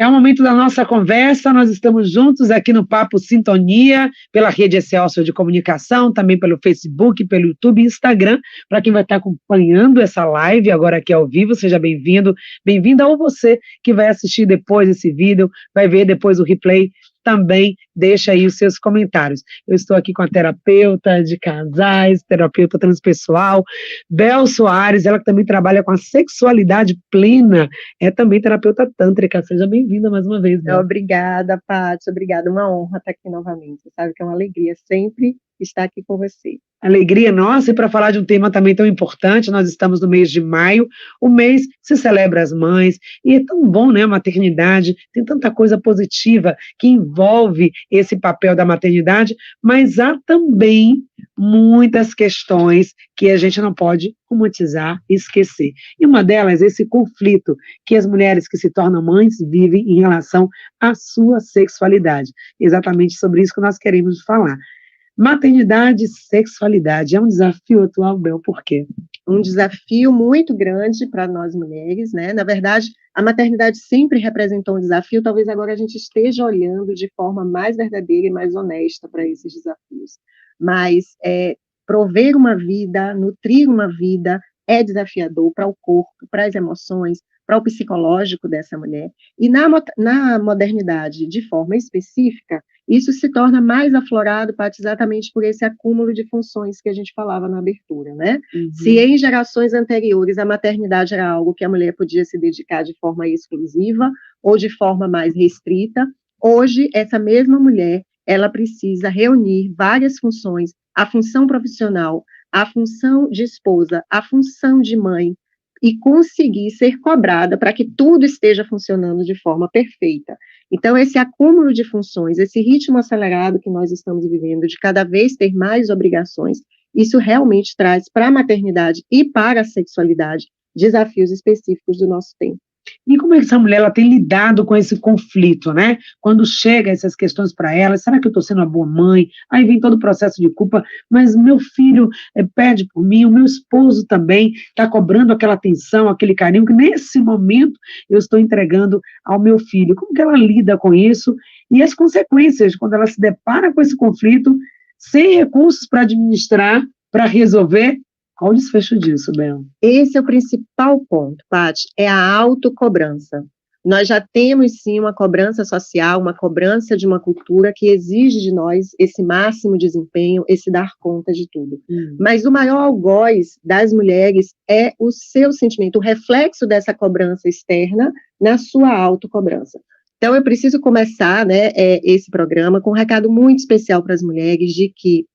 É o momento da nossa conversa, nós estamos juntos aqui no Papo Sintonia, pela rede Excelsior de Comunicação, também pelo Facebook, pelo YouTube e Instagram, para quem vai estar acompanhando essa live agora aqui ao vivo, seja bem-vindo, bem-vinda, ou você que vai assistir depois esse vídeo, vai ver depois o replay, também deixa aí os seus comentários. Eu estou aqui com a terapeuta de casais, terapeuta transpessoal, Bel Soares, ela que também trabalha com a sexualidade plena, é também terapeuta tântrica. Seja bem-vinda mais uma vez, Bel. Obrigada, Paty, obrigada, uma honra estar aqui novamente, você sabe que é uma alegria sempre estar aqui com você. Alegria nossa, e para falar de um tema também tão importante, nós estamos no mês de maio, o mês que se celebra as mães, e é tão bom, né, a maternidade, tem tanta coisa positiva que envolve esse papel da maternidade, mas há também muitas questões que a gente não pode romantizar e esquecer. E uma delas é esse conflito que as mulheres que se tornam mães vivem em relação à sua sexualidade. Exatamente sobre isso que nós queremos falar. Maternidade e sexualidade é um desafio atual, Bel, por quê? Um desafio muito grande para nós mulheres, né? Na verdade, a maternidade sempre representou um desafio, talvez agora a gente esteja olhando de forma mais verdadeira e mais honesta para esses desafios. Mas prover uma vida, nutrir uma vida é desafiador para o corpo, para as emoções, para o psicológico dessa mulher. E na modernidade, de forma específica, isso se torna mais aflorado, Paty, exatamente por esse acúmulo de funções que a gente falava na abertura, né? Uhum. Se em gerações anteriores a maternidade era algo que a mulher podia se dedicar de forma exclusiva ou de forma mais restrita, hoje essa mesma mulher, ela precisa reunir várias funções, a função profissional, a função de esposa, a função de mãe, e conseguir ser cobrada para que tudo esteja funcionando de forma perfeita. Então, esse acúmulo de funções, esse ritmo acelerado que nós estamos vivendo, de cada vez ter mais obrigações, isso realmente traz para a maternidade e para a sexualidade desafios específicos do nosso tempo. E como é que essa mulher ela tem lidado com esse conflito, né? Quando chega essas questões para ela, será que eu estou sendo uma boa mãe? Aí vem todo o processo de culpa, mas meu filho pede por mim, o meu esposo também está cobrando aquela atenção, aquele carinho que nesse momento eu estou entregando ao meu filho. Como que ela lida com isso? E as consequências, quando ela se depara com esse conflito, sem recursos para administrar, para resolver. Qual o desfecho disso, Bel? Esse é o principal ponto, Paty, é a autocobrança. Nós já temos, sim, uma cobrança social, uma cobrança de uma cultura que exige de nós esse máximo desempenho, esse dar conta de tudo. Mas o maior algoz das mulheres é o seu sentimento, o reflexo dessa cobrança externa na sua autocobrança. Então, eu preciso começar, né, esse programa com um recado muito especial para as mulheres de que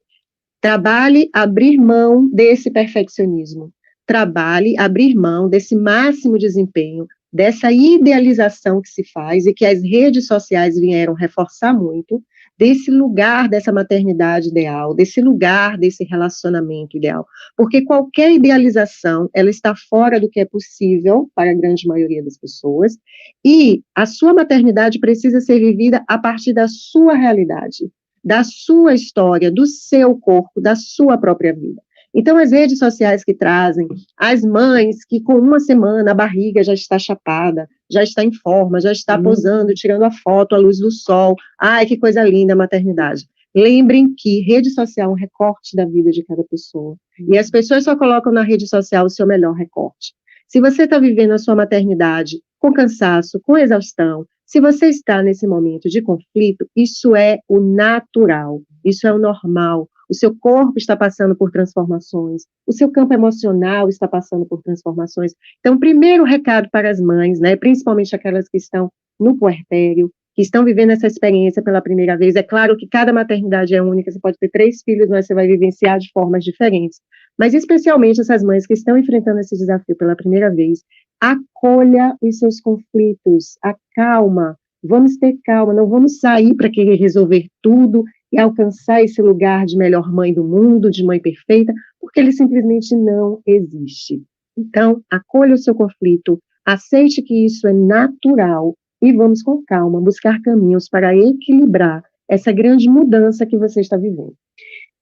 trabalhe abrir mão desse perfeccionismo, trabalhe abrir mão desse máximo desempenho, dessa idealização que se faz e que as redes sociais vieram reforçar muito, desse lugar dessa maternidade ideal, desse lugar desse relacionamento ideal, porque qualquer idealização, ela está fora do que é possível para a grande maioria das pessoas, e a sua maternidade precisa ser vivida a partir da sua realidade, da sua história, do seu corpo, da sua própria vida. Então, as redes sociais que trazem as mães que com uma semana a barriga já está chapada, já está em forma, já está posando, tirando a foto à luz do sol, ai, que coisa linda a maternidade. Lembrem que rede social é um recorte da vida de cada pessoa, e as pessoas só colocam na rede social o seu melhor recorte. Se você está vivendo a sua maternidade com cansaço, com exaustão, se você está nesse momento de conflito, isso é o natural, isso é o normal. O seu corpo está passando por transformações, o seu campo emocional está passando por transformações. Então, primeiro recado para as mães, né, principalmente aquelas que estão no puerpério, que estão vivendo essa experiência pela primeira vez. É claro que cada maternidade é única, você pode ter 3 filhos, mas você vai vivenciar de formas diferentes. Mas, especialmente, essas mães que estão enfrentando esse desafio pela primeira vez, acolha os seus conflitos, acalma, vamos ter calma, não vamos sair para querer resolver tudo e alcançar esse lugar de melhor mãe do mundo, de mãe perfeita, porque ele simplesmente não existe. Então, acolha o seu conflito, aceite que isso é natural e vamos com calma buscar caminhos para equilibrar essa grande mudança que você está vivendo.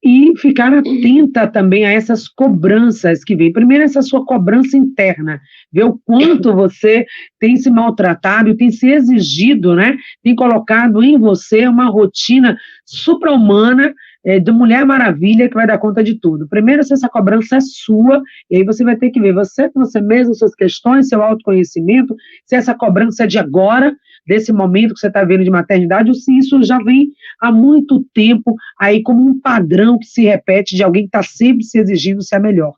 e ficar atenta também a essas cobranças que vêm. Primeiro, essa sua cobrança interna, ver o quanto você tem se maltratado e tem se exigido, né? Tem colocado em você uma rotina supra-humana, de Mulher Maravilha que vai dar conta de tudo. Primeiro, se essa cobrança é sua, e aí você vai ter que ver você com você mesmo, suas questões, seu autoconhecimento, se essa cobrança é de agora, desse momento que você está vendo de maternidade, ou se isso já vem há muito tempo aí como um padrão que se repete de alguém que está sempre se exigindo ser melhor.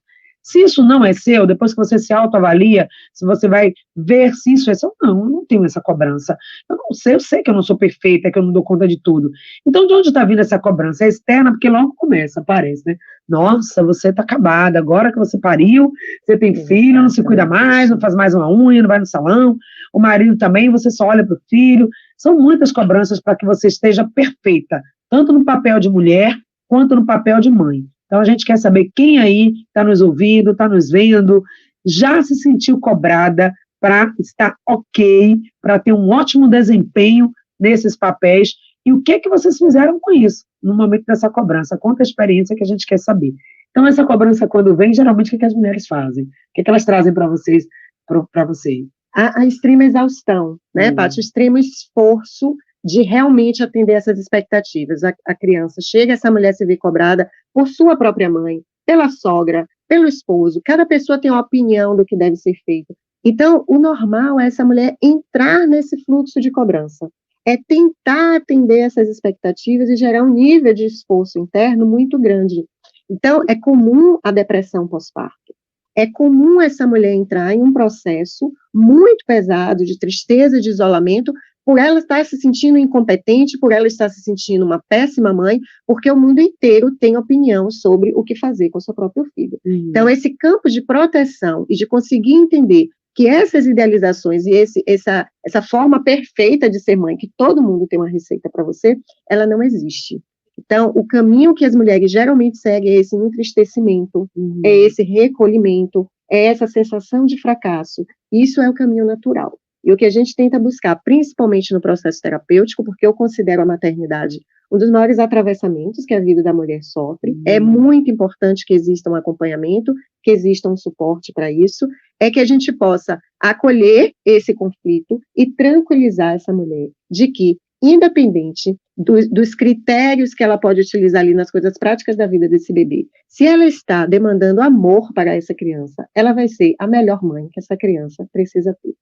Se isso não é seu, depois que você se autoavalia, se você vai ver se isso é seu, não, eu não tenho essa cobrança. Eu não sei, eu sei que eu não sou perfeita, que eu não dou conta de tudo. Então, de onde está vindo essa cobrança? É externa, porque logo começa, aparece, né? Nossa, você está acabada, agora que você pariu, você tem filho, não se cuida mais, não faz mais uma unha, não vai no salão, o marido também, você só olha para o filho. São muitas cobranças para que você esteja perfeita, tanto no papel de mulher, quanto no papel de mãe. Então, a gente quer saber quem aí está nos ouvindo, está nos vendo, já se sentiu cobrada para estar ok, para ter um ótimo desempenho nesses papéis, e o que vocês fizeram com isso, no momento dessa cobrança? Conta a experiência que a gente quer saber. Então, essa cobrança, quando vem, geralmente, o que as mulheres fazem? O que elas trazem para vocês, para vocês? A extrema exaustão, né, Paty? O extremo esforço de realmente atender essas expectativas. A criança chega, essa mulher se vê cobrada por sua própria mãe, pela sogra, pelo esposo, cada pessoa tem uma opinião do que deve ser feito. Então, o normal é essa mulher entrar nesse fluxo de cobrança, é tentar atender essas expectativas e gerar um nível de esforço interno muito grande. Então, é comum a depressão pós-parto. É comum essa mulher entrar em um processo muito pesado de tristeza, de isolamento, por ela estar se sentindo incompetente, por ela estar se sentindo uma péssima mãe, porque o mundo inteiro tem opinião sobre o que fazer com o seu próprio filho. Então, esse campo de proteção e de conseguir entender que essas idealizações e essa forma perfeita de ser mãe, que todo mundo tem uma receita para você, ela não existe. Então, o caminho que as mulheres geralmente seguem é esse entristecimento, é esse recolhimento, é essa sensação de fracasso. Isso é o caminho natural. E o que a gente tenta buscar, principalmente no processo terapêutico, porque eu considero a maternidade um dos maiores atravessamentos que a vida da mulher sofre, é muito importante que exista um acompanhamento, que exista um suporte para isso, é que a gente possa acolher esse conflito e tranquilizar essa mulher de que, independente dos critérios que ela pode utilizar ali nas coisas práticas da vida desse bebê, se ela está demandando amor para essa criança, ela vai ser a melhor mãe que essa criança precisa ter.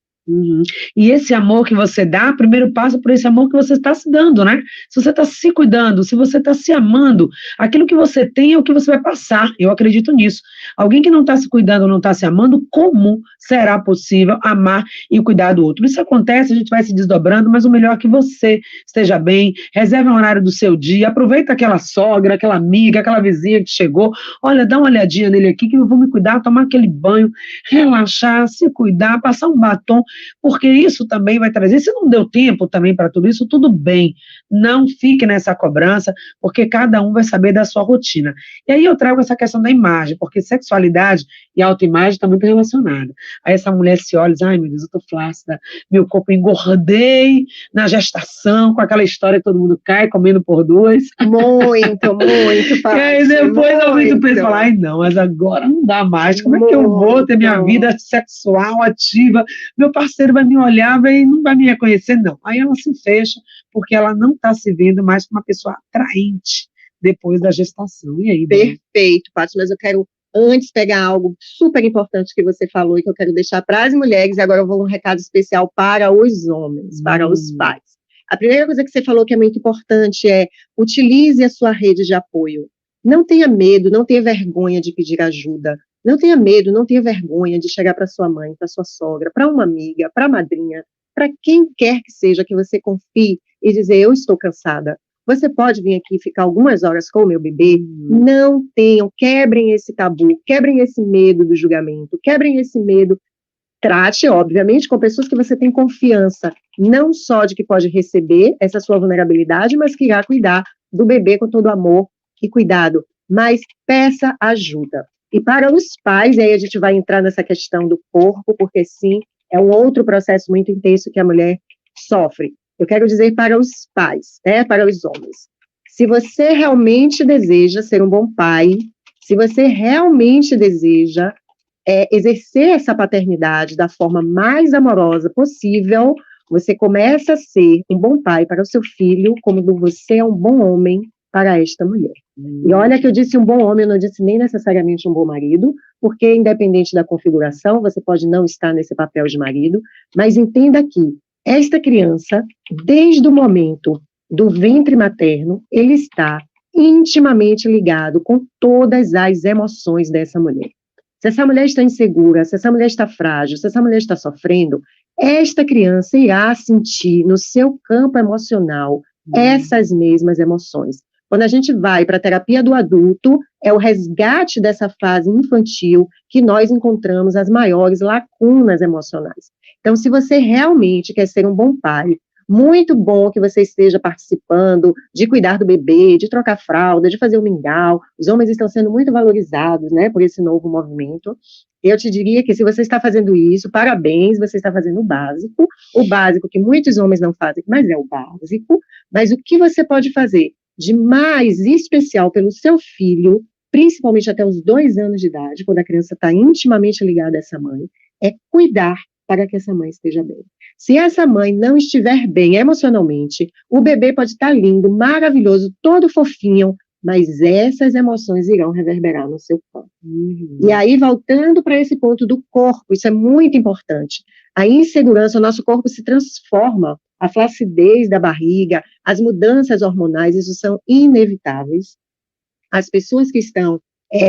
E esse amor que você dá, primeiro passo por esse amor que você está se dando, né? Se você está se cuidando, se você está se amando, aquilo que você tem é o que você vai passar, eu acredito nisso. Alguém que não está se cuidando, não está se amando, como será possível amar e cuidar do outro? Isso acontece, a gente vai se desdobrando, mas o melhor é que você esteja bem, reserve um horário do seu dia, aproveita aquela sogra, aquela amiga, aquela vizinha que chegou, olha, dá uma olhadinha nele aqui que eu vou me cuidar, tomar aquele banho, relaxar, se cuidar, passar um batom, porque isso também vai trazer, se não deu tempo também para tudo isso, tudo bem, não fique nessa cobrança, porque cada um vai saber da sua rotina. E aí eu trago essa questão da imagem, porque sexualidade e autoimagem estão muito relacionadas. Aí essa mulher se olha e diz, ai meu Deus, eu tô flácida, meu corpo engordei na gestação, com aquela história que todo mundo cai comendo por duas. Muito, E aí depois eu ouvi o pessoal falar, ai não, mas agora não dá mais, como é que eu vou ter minha vida sexual ativa, meu parceiro vai me olhar e não vai me reconhecer, não. Aí ela se fecha, porque ela não está se vendo mais como uma pessoa atraente depois da gestação. E aí, perfeito, Paty, mas eu quero antes pegar algo super importante que você falou e que eu quero deixar para as mulheres, e agora eu vou um recado especial para os homens, para os pais. A primeira coisa que você falou que é muito importante é utilize a sua rede de apoio. Não tenha medo, não tenha vergonha de pedir ajuda. Não tenha medo, não tenha vergonha de chegar para sua mãe, para sua sogra, para uma amiga, para a madrinha, para quem quer que seja que você confie e dizer, eu estou cansada. Você pode vir aqui ficar algumas horas com o meu bebê? Não tenham, quebrem esse tabu, quebrem esse medo do julgamento, quebrem esse medo. Trate, obviamente, com pessoas que você tem confiança, não só de que pode receber essa sua vulnerabilidade, mas que irá cuidar do bebê com todo amor e cuidado. Mas peça ajuda. E para os pais, aí a gente vai entrar nessa questão do corpo, porque sim, é um outro processo muito intenso que a mulher sofre. Eu quero dizer para os pais, né, para os homens. Se você realmente deseja ser um bom pai, se você realmente deseja exercer essa paternidade da forma mais amorosa possível, você começa a ser um bom pai para o seu filho, como você é um bom homem para esta mulher. E olha que eu disse um bom homem, eu não disse nem necessariamente um bom marido, porque independente da configuração, você pode não estar nesse papel de marido, mas entenda que esta criança, desde o momento do ventre materno, ele está intimamente ligado com todas as emoções dessa mulher. Se essa mulher está insegura, se essa mulher está frágil, se essa mulher está sofrendo, esta criança irá sentir no seu campo emocional essas mesmas emoções. Quando a gente vai para a terapia do adulto, é o resgate dessa fase infantil que nós encontramos as maiores lacunas emocionais. Então, se você realmente quer ser um bom pai, muito bom que você esteja participando de cuidar do bebê, de trocar fralda, de fazer o mingau. Os homens estão sendo muito valorizados, né, por esse novo movimento. Eu te diria que se você está fazendo isso, parabéns, você está fazendo o básico que muitos homens não fazem, mas é o básico. Mas o que você pode fazer de mais especial pelo seu filho, principalmente até os 2 anos de idade, quando a criança está intimamente ligada a essa mãe, é cuidar para que essa mãe esteja bem. Se essa mãe não estiver bem emocionalmente, o bebê pode estar lindo, maravilhoso, todo fofinho, mas essas emoções irão reverberar no seu corpo. E aí, voltando para esse ponto do corpo, isso é muito importante. A insegurança, o nosso corpo se transforma, a flacidez da barriga, as mudanças hormonais, isso são inevitáveis. As pessoas que estão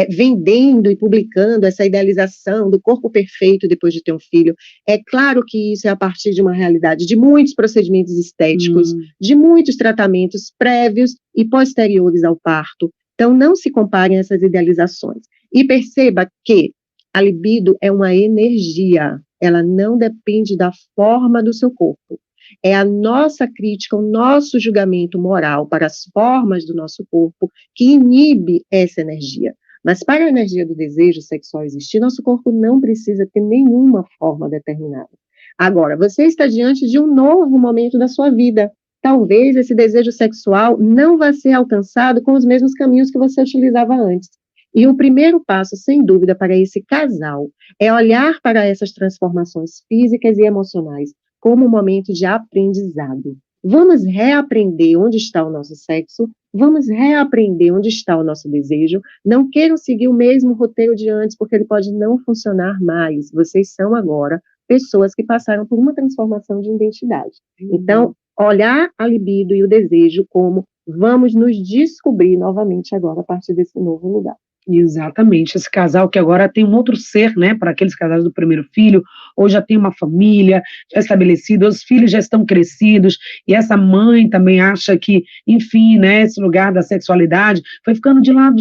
vendendo e publicando essa idealização do corpo perfeito depois de ter um filho, é claro que isso é a partir de uma realidade de muitos procedimentos estéticos, de muitos tratamentos prévios e posteriores ao parto. Então, não se comparem essas idealizações. E perceba que a libido é uma energia, ela não depende da forma do seu corpo. É a nossa crítica, o nosso julgamento moral para as formas do nosso corpo que inibe essa energia. Mas para a energia do desejo sexual existir, nosso corpo não precisa ter nenhuma forma determinada. Agora, você está diante de um novo momento da sua vida. Talvez esse desejo sexual não vá ser alcançado com os mesmos caminhos que você utilizava antes. E o primeiro passo, sem dúvida, para esse casal é olhar para essas transformações físicas e emocionais como um momento de aprendizado. Vamos reaprender onde está o nosso sexo, vamos reaprender onde está o nosso desejo. Não queiram seguir o mesmo roteiro de antes, porque ele pode não funcionar mais. Vocês são agora pessoas que passaram por uma transformação de identidade. Então, olhar a libido e o desejo como vamos nos descobrir novamente agora a partir desse novo lugar. Exatamente, esse casal que agora tem um outro ser, né, para aqueles casais do primeiro filho, ou já tem uma família já estabelecida, os filhos já estão crescidos, e essa mãe também acha que, enfim, né, esse lugar da sexualidade foi ficando de lado,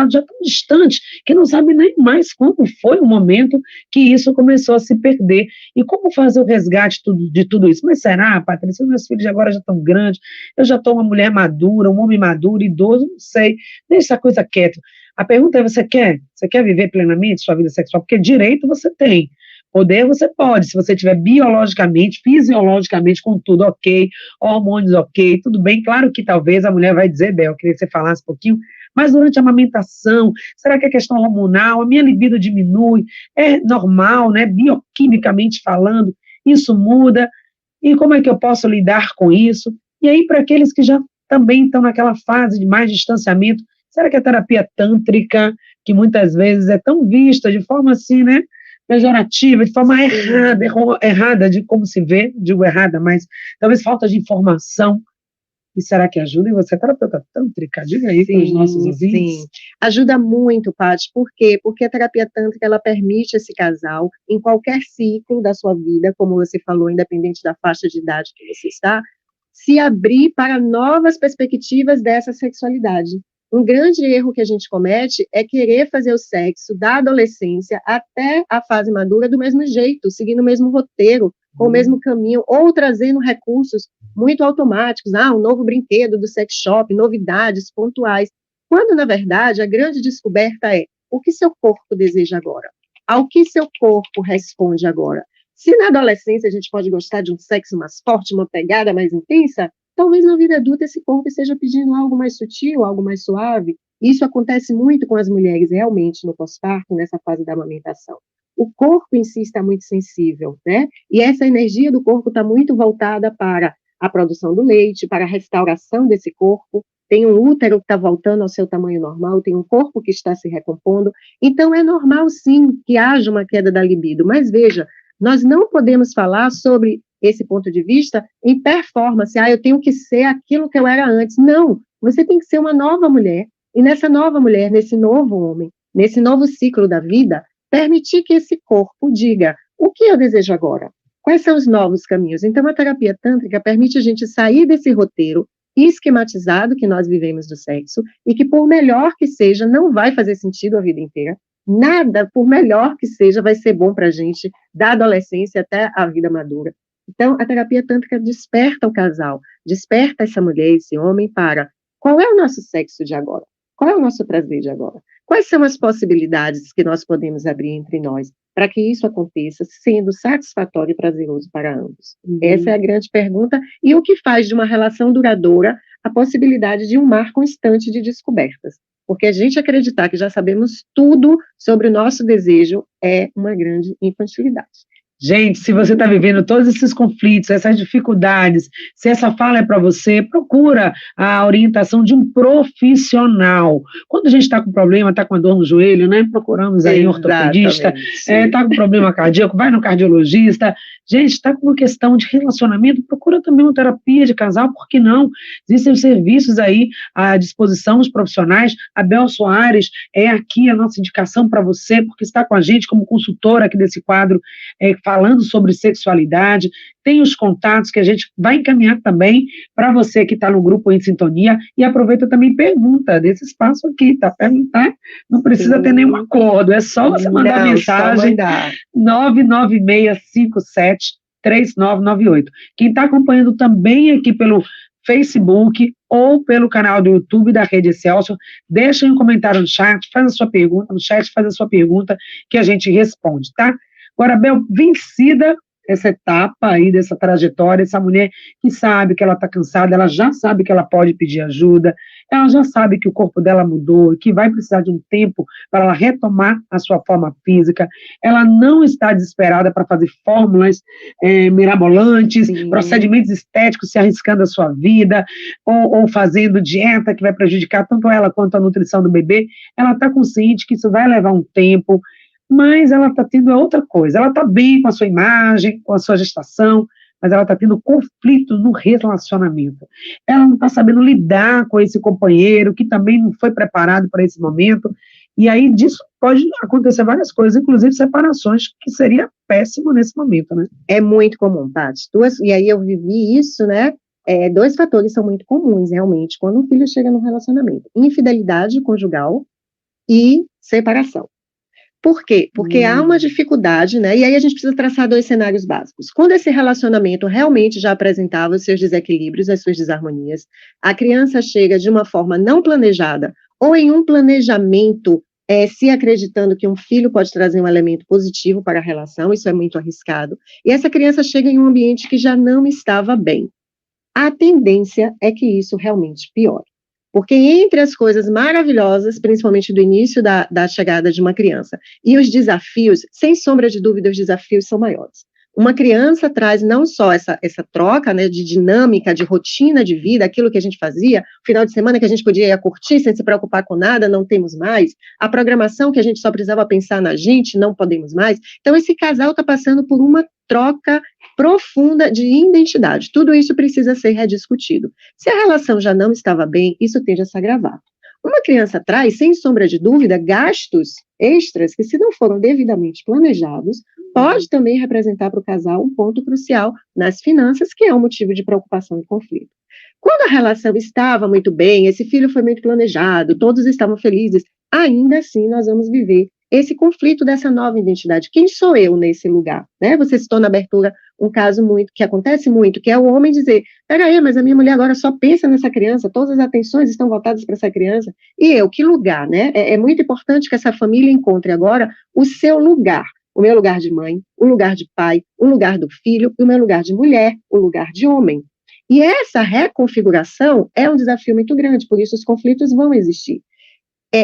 já tão distante, que não sabe nem mais quando foi o momento que isso começou a se perder, e como fazer o resgate de tudo isso? Mas será, Patrícia, meus filhos agora já estão grandes, eu já estou uma mulher madura, um homem maduro, idoso, não sei, deixa essa coisa quieta. A pergunta é, você quer viver plenamente sua vida sexual? Porque direito você tem, poder você pode, se você tiver biologicamente, fisiologicamente, com tudo ok, hormônios ok, tudo bem, claro que talvez a mulher vai dizer, Bel, eu queria que você falasse um pouquinho, mas durante a amamentação, será que é questão hormonal, a minha libido diminui, é normal, né, bioquimicamente falando, isso muda, e como é que eu posso lidar com isso? E aí, para aqueles que já também estão naquela fase de mais distanciamento, será que a terapia tântrica, que muitas vezes é tão vista de forma assim, né, pejorativa, de forma errada de como se vê, digo errada, mas talvez falta de informação, e será que ajuda? E você é terapeuta tântrica? Diga aí para os nossos ouvintes. Sim, ajuda muito, Paty. Por quê? Porque a terapia tântrica, ela permite esse casal, em qualquer ciclo da sua vida, como você falou, independente da faixa de idade que você está, se abrir para novas perspectivas dessa sexualidade. Um grande erro que a gente comete é querer fazer o sexo da adolescência até a fase madura do mesmo jeito, seguindo o mesmo roteiro, com o mesmo caminho, ou trazendo recursos muito automáticos, um novo brinquedo do sex shop, novidades pontuais, quando, na verdade, a grande descoberta é o que seu corpo deseja agora, ao que seu corpo responde agora. Se na adolescência a gente pode gostar de um sexo mais forte, uma pegada mais intensa, talvez na vida adulta esse corpo esteja pedindo algo mais sutil, algo mais suave. Isso acontece muito com as mulheres realmente no pós-parto, nessa fase da amamentação. O corpo em si está muito sensível, né? E essa energia do corpo está muito voltada para a produção do leite, para a restauração desse corpo. Tem um útero que está voltando ao seu tamanho normal, tem um corpo que está se recompondo. Então, é normal, sim, que haja uma queda da libido. Mas, veja, nós não podemos falar sobre esse ponto de vista em performance. Eu tenho que ser aquilo que eu era antes. Não, você tem que ser uma nova mulher. E nessa nova mulher, nesse novo homem, nesse novo ciclo da vida, permitir que esse corpo diga o que eu desejo agora. Quais são os novos caminhos? Então, a terapia tântrica permite a gente sair desse roteiro esquematizado que nós vivemos do sexo e que, por melhor que seja, não vai fazer sentido a vida inteira. Nada, por melhor que seja, vai ser bom para a gente, da adolescência até a vida madura. Então, a terapia tântrica desperta o casal, desperta essa mulher, esse homem, para qual é o nosso sexo de agora? Qual é o nosso prazer de agora? Quais são as possibilidades que nós podemos abrir entre nós para que isso aconteça sendo satisfatório e prazeroso para ambos? Essa é a grande pergunta, e o que faz de uma relação duradoura a possibilidade de um mar constante de descobertas. Porque a gente acreditar que já sabemos tudo sobre o nosso desejo é uma grande infantilidade. Gente, se você está vivendo todos esses conflitos, essas dificuldades, se essa fala é para você, procura a orientação de um profissional. Quando a gente está com problema, está com a dor no joelho, né? Procuramos aí um ortopedista, está com problema cardíaco, vai no cardiologista. Gente, está com uma questão de relacionamento, procura também uma terapia de casal, por que não? Existem os serviços aí à disposição dos profissionais. A Bel Soares é aqui a nossa indicação para você, porque está com a gente como consultora aqui desse quadro, falando sobre sexualidade. Tem os contatos que a gente vai encaminhar também para você que está no grupo Em Sintonia, e aproveita também, pergunta desse espaço aqui, tá? Perguntar, não precisa ter nenhum acordo, é só você mandar mensagem, 996573998. Quem está acompanhando também aqui pelo Facebook ou pelo canal do YouTube da Rede Excelsior, deixa um comentário no chat, faz a sua pergunta no chat, faz a sua pergunta que a gente responde, tá? Agora, Bel, vencida essa etapa aí, dessa trajetória, essa mulher que sabe que ela está cansada, ela já sabe que ela pode pedir ajuda, ela já sabe que o corpo dela mudou, que vai precisar de um tempo para ela retomar a sua forma física, ela não está desesperada para fazer fórmulas mirabolantes, sim, procedimentos estéticos, se arriscando a sua vida, ou fazendo dieta que vai prejudicar tanto ela quanto a nutrição do bebê. Ela está consciente que isso vai levar um tempo, mas ela está tendo outra coisa, ela está bem com a sua imagem, com a sua gestação, mas ela está tendo conflito no relacionamento. Ela não está sabendo lidar com esse companheiro, que também não foi preparado para esse momento, e aí disso pode acontecer várias coisas, inclusive separações, que seria péssimo nesse momento, né? É muito comum, Paty. E aí eu vivi isso, né? Dois fatores são muito comuns, realmente, quando um filho chega no relacionamento: infidelidade conjugal e separação. Por quê? Porque há uma dificuldade, né? E aí a gente precisa traçar dois cenários básicos. Quando esse relacionamento realmente já apresentava os seus desequilíbrios, as suas desarmonias, a criança chega de uma forma não planejada, ou em um planejamento, se acreditando que um filho pode trazer um elemento positivo para a relação, isso é muito arriscado, e essa criança chega em um ambiente que já não estava bem. A tendência é que isso realmente piore. Porque entre as coisas maravilhosas, principalmente do início da chegada de uma criança, e os desafios, sem sombra de dúvida, os desafios são maiores. Uma criança traz não só essa troca, né, de dinâmica, de rotina de vida, aquilo que a gente fazia, final de semana que a gente podia ir a curtir sem se preocupar com nada, não temos mais, a programação que a gente só precisava pensar na gente, não podemos mais. Então esse casal está passando por uma troca profunda de identidade. Tudo isso precisa ser rediscutido. Se a relação já não estava bem, isso tende a se agravar. Uma criança traz, sem sombra de dúvida, gastos extras que, se não foram devidamente planejados, pode também representar para o casal um ponto crucial nas finanças, que é um motivo de preocupação e conflito. Quando a relação estava muito bem, esse filho foi muito planejado, todos estavam felizes, ainda assim nós vamos viver esse conflito dessa nova identidade. Quem sou eu nesse lugar? Né? Você citou na abertura um caso que acontece muito, que é o homem dizer: peraí, mas a minha mulher agora só pensa nessa criança, todas as atenções estão voltadas para essa criança. E eu, que lugar, né? É muito importante que essa família encontre agora o seu lugar. O meu lugar de mãe, o lugar de pai, o lugar do filho, e o meu lugar de mulher, o lugar de homem. E essa reconfiguração é um desafio muito grande, por isso os conflitos vão existir.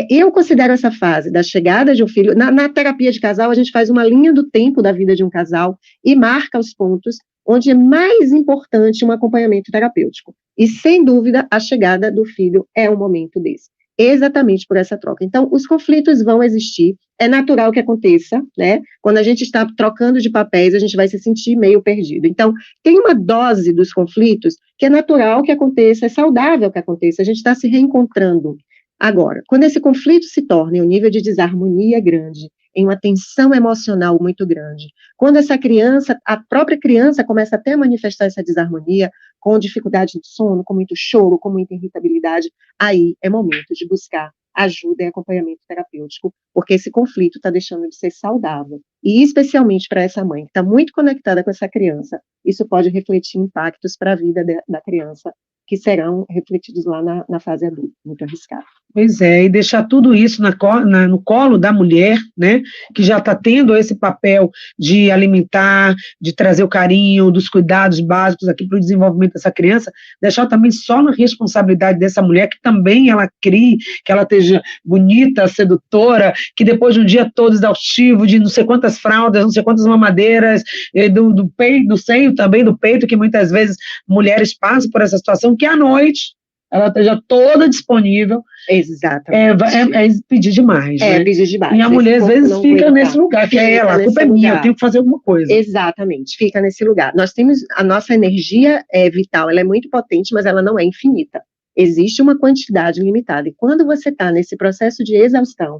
Eu considero essa fase da chegada de um filho, na terapia de casal, a gente faz uma linha do tempo da vida de um casal e marca os pontos onde é mais importante um acompanhamento terapêutico. E, sem dúvida, a chegada do filho é um momento desse, exatamente por essa troca. Então, os conflitos vão existir, é natural que aconteça, né? Quando a gente está trocando de papéis, a gente vai se sentir meio perdido. Então, tem uma dose dos conflitos que é natural que aconteça, é saudável que aconteça, a gente está se reencontrando. Agora, quando esse conflito se torna em um nível de desarmonia grande, em uma tensão emocional muito grande, quando essa criança, a própria criança começa até a manifestar essa desarmonia, com dificuldade de sono, com muito choro, com muita irritabilidade, aí é momento de buscar ajuda e acompanhamento terapêutico, porque esse conflito está deixando de ser saudável. E especialmente para essa mãe, que está muito conectada com essa criança, isso pode refletir impactos para a vida da criança, que serão refletidos lá na fase adulta, muito arriscado. Pois é, e deixar tudo isso no colo da mulher, né, que já está tendo esse papel de alimentar, de trazer o carinho, dos cuidados básicos aqui para o desenvolvimento dessa criança, deixar também só na responsabilidade dessa mulher, que também ela crie, que ela esteja bonita, sedutora, que depois de um dia todo exaustivo, de não sei quantas fraldas, não sei quantas mamadeiras, do peito, do seio também, do peito, que muitas vezes mulheres passam por essa situação, que à noite ela esteja toda disponível. Exatamente. É pedir demais, né? Pedir demais. E a mulher, às vezes, fica nesse lugar, que é ela, a culpa é minha, eu tenho que fazer alguma coisa. Exatamente, fica nesse lugar. Nós temos, a nossa energia vital, ela é muito potente, mas ela não é infinita. Existe uma quantidade limitada, e quando você está nesse processo de exaustão,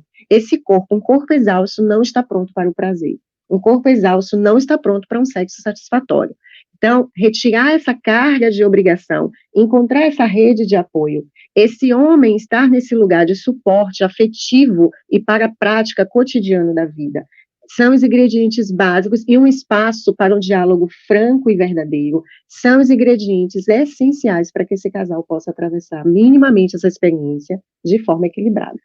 um corpo exausto não está pronto para o prazer. Um corpo exausto não está pronto para um sexo satisfatório. Então, retirar essa carga de obrigação, encontrar essa rede de apoio, esse homem estar nesse lugar de suporte afetivo e para a prática cotidiana da vida, são os ingredientes básicos e um espaço para um diálogo franco e verdadeiro, são os ingredientes essenciais para que esse casal possa atravessar minimamente essa experiência de forma equilibrada.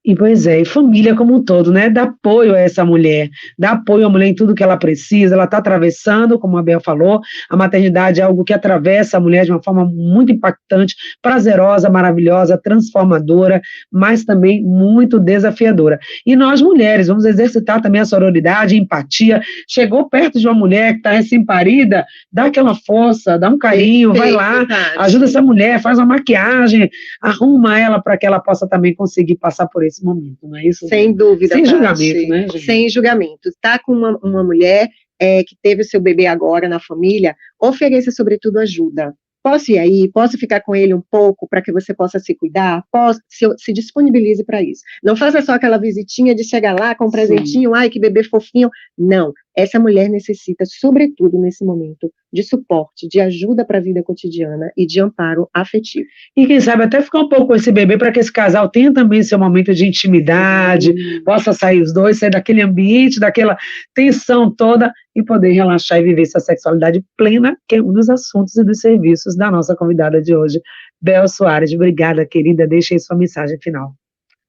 E pois é, e família como um todo, né? Dá apoio a essa mulher, dá apoio à mulher em tudo que ela precisa, ela está atravessando, como a Bel falou, a maternidade é algo que atravessa a mulher de uma forma muito impactante, prazerosa, maravilhosa, transformadora, mas também muito desafiadora. E nós mulheres, vamos exercitar também a sororidade, a empatia, chegou perto de uma mulher que está recém-parida, dá aquela força, dá um carinho, vai lá, ajuda essa mulher, faz uma maquiagem, arruma ela para que ela possa também conseguir passar por esse momento, não é isso? Sem dúvida. Sem julgamento, né, gente? Sem julgamento. Está com uma mulher que teve o seu bebê agora na família, ofereça sobretudo ajuda. Posso ir aí? Posso ficar com ele um pouco para que você possa se cuidar? Se disponibilize para isso. Não faça só aquela visitinha de chegar lá com um presentinho, ai, que bebê fofinho. Não. Essa mulher necessita, sobretudo nesse momento, de suporte, de ajuda para a vida cotidiana e de amparo afetivo. E quem sabe até ficar um pouco com esse bebê para que esse casal tenha também seu momento de intimidade, possa sair os dois, sair daquele ambiente, daquela tensão toda e poder relaxar e viver essa sexualidade plena, que é um dos assuntos e dos serviços da nossa convidada de hoje, Bel Soares. Obrigada, querida. Deixe aí sua mensagem final.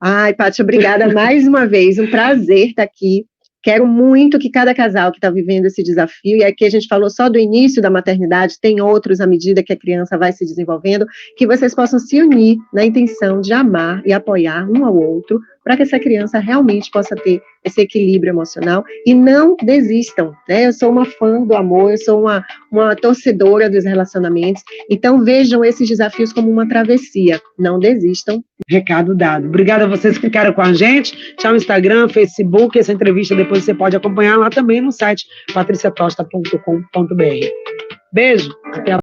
Ai, Paty, obrigada mais uma vez. Um prazer estar aqui. Quero muito que cada casal que está vivendo esse desafio, e aqui a gente falou só do início da maternidade, tem outros à medida que a criança vai se desenvolvendo, que vocês possam se unir na intenção de amar e apoiar um ao outro, para que essa criança realmente possa ter esse equilíbrio emocional, e não desistam, né? Eu sou uma fã do amor, eu sou uma torcedora dos relacionamentos, então vejam esses desafios como uma travessia, não desistam. Recado dado. Obrigada a vocês que ficaram com a gente. Tchau, Instagram, Facebook, essa entrevista depois você pode acompanhar lá também no site patriciatosta.com.br. Beijo, até a